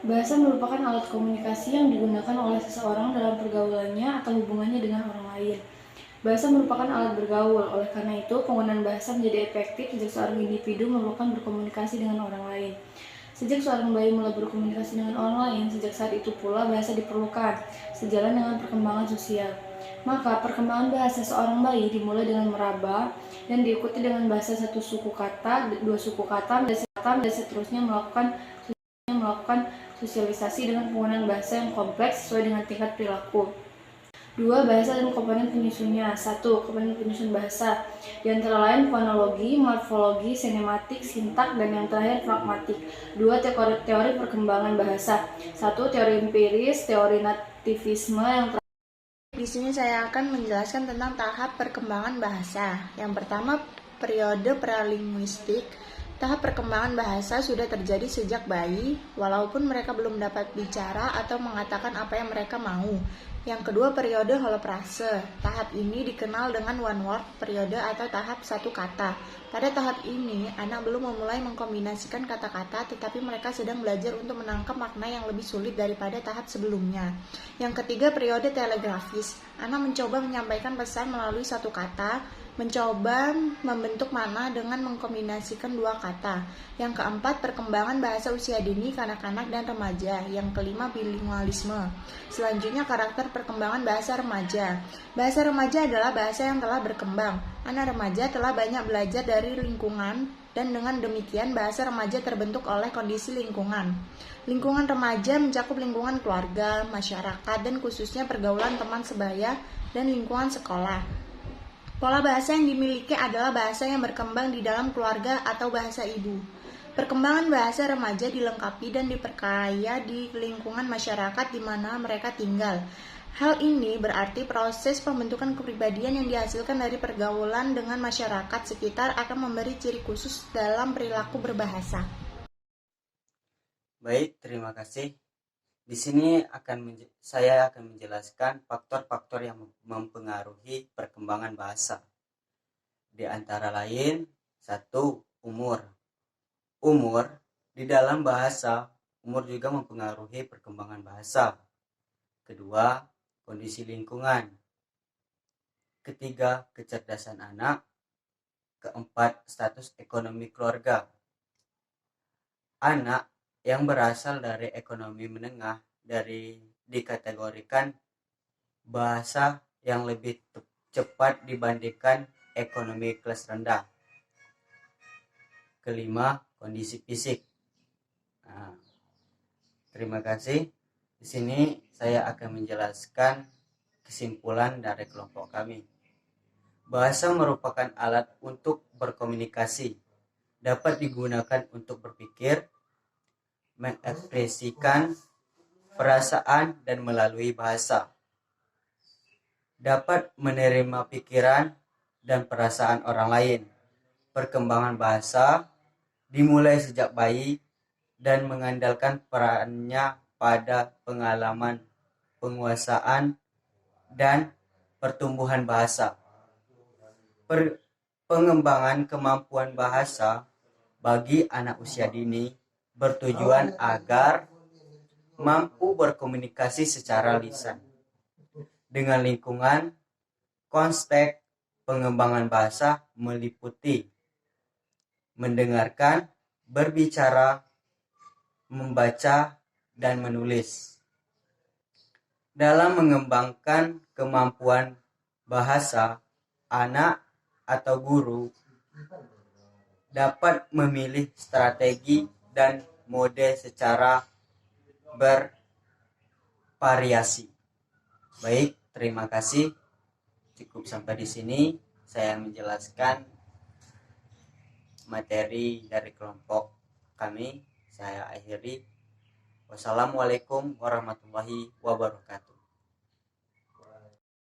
Bahasa merupakan alat komunikasi yang digunakan oleh seseorang dalam pergaulannya atau hubungannya dengan orang lain. Bahasa merupakan alat bergaul, oleh karena itu penggunaan bahasa menjadi efektif sejak seorang individu melakukan berkomunikasi dengan orang lain. Sejak seorang bayi mulai berkomunikasi dengan orang lain, sejak saat itu pula bahasa diperlukan, sejalan dengan perkembangan sosial. Maka perkembangan bahasa seorang bayi dimulai dengan meraba dan diikuti dengan bahasa satu suku kata, dua suku kata, dan seterusnya melakukan sosialisasi dengan penggunaan bahasa yang kompleks sesuai dengan tingkat perilaku. Dua, bahasa dan komponen penyusunnya. Satu, komponen penyusun bahasa. Di antara lain fonologi, morfologi, sinematik, sintak, dan yang terakhir pragmatik. Dua, teori perkembangan bahasa. Satu, teori empiris, teori nativisme, yang terakhir. Di sini saya akan menjelaskan tentang tahap perkembangan bahasa. Yang pertama, periode pralinguistik. Tahap perkembangan bahasa sudah terjadi sejak bayi, walaupun mereka belum dapat bicara atau mengatakan apa yang mereka mau. Yang kedua, periode holoprase. Tahap ini dikenal dengan one word periode atau tahap satu kata. Pada tahap ini, anak belum memulai mengkombinasikan kata-kata, tetapi mereka sedang belajar untuk menangkap makna yang lebih sulit daripada tahap sebelumnya. Yang ketiga, periode telegrafis. Anak mencoba menyampaikan pesan melalui satu kata, mencoba membentuk makna dengan mengkombinasikan dua kata. Yang keempat, perkembangan bahasa usia dini, kanak-kanak, dan remaja. Yang kelima, bilingualisme. Selanjutnya, karakter perkembangan bahasa remaja. Bahasa remaja adalah bahasa yang telah berkembang. Anak remaja telah banyak belajar dari lingkungan, dan dengan demikian bahasa remaja terbentuk oleh kondisi lingkungan. Lingkungan remaja mencakup lingkungan keluarga, masyarakat, dan khususnya pergaulan teman sebaya dan lingkungan sekolah. Pola bahasa yang dimiliki adalah bahasa yang berkembang di dalam keluarga atau bahasa ibu. Perkembangan bahasa remaja dilengkapi dan diperkaya di lingkungan masyarakat di mana mereka tinggal. Hal ini berarti proses pembentukan kepribadian yang dihasilkan dari pergaulan dengan masyarakat sekitar akan memberi ciri khusus dalam perilaku berbahasa. Baik, terima kasih. Di sini saya akan menjelaskan faktor-faktor yang mempengaruhi perkembangan bahasa. Di antara lain, satu, umur. Umur di dalam bahasa, umur juga mempengaruhi perkembangan bahasa. Kedua, kondisi lingkungan. Ketiga, kecerdasan anak. Keempat, status ekonomi keluarga. Anak yang berasal dari ekonomi menengah dikategorikan bahasa yang lebih cepat dibandingkan ekonomi kelas rendah. Kelima, kondisi fisik. Nah, terima kasih. Di sini saya akan menjelaskan kesimpulan dari kelompok kami. Bahasa merupakan alat untuk berkomunikasi, dapat digunakan untuk berpikir, mengekspresikan perasaan dan melalui bahasa. Dapat menerima pikiran dan perasaan orang lain. Perkembangan bahasa dimulai sejak bayi dan mengandalkan perannya pada pengalaman penguasaan dan pertumbuhan bahasa. Pengembangan kemampuan bahasa bagi anak usia dini bertujuan agar mampu berkomunikasi secara lisan dengan lingkungan. Konteks pengembangan bahasa meliputi mendengarkan, berbicara, membaca, dan menulis. Dalam mengembangkan kemampuan bahasa, anak atau guru dapat memilih strategi dan mode secara bervariasi. Baik, terima kasih. Cukup sampai di sini saya menjelaskan materi dari kelompok kami. Saya akhiri. Wassalamualaikum warahmatullahi wabarakatuh.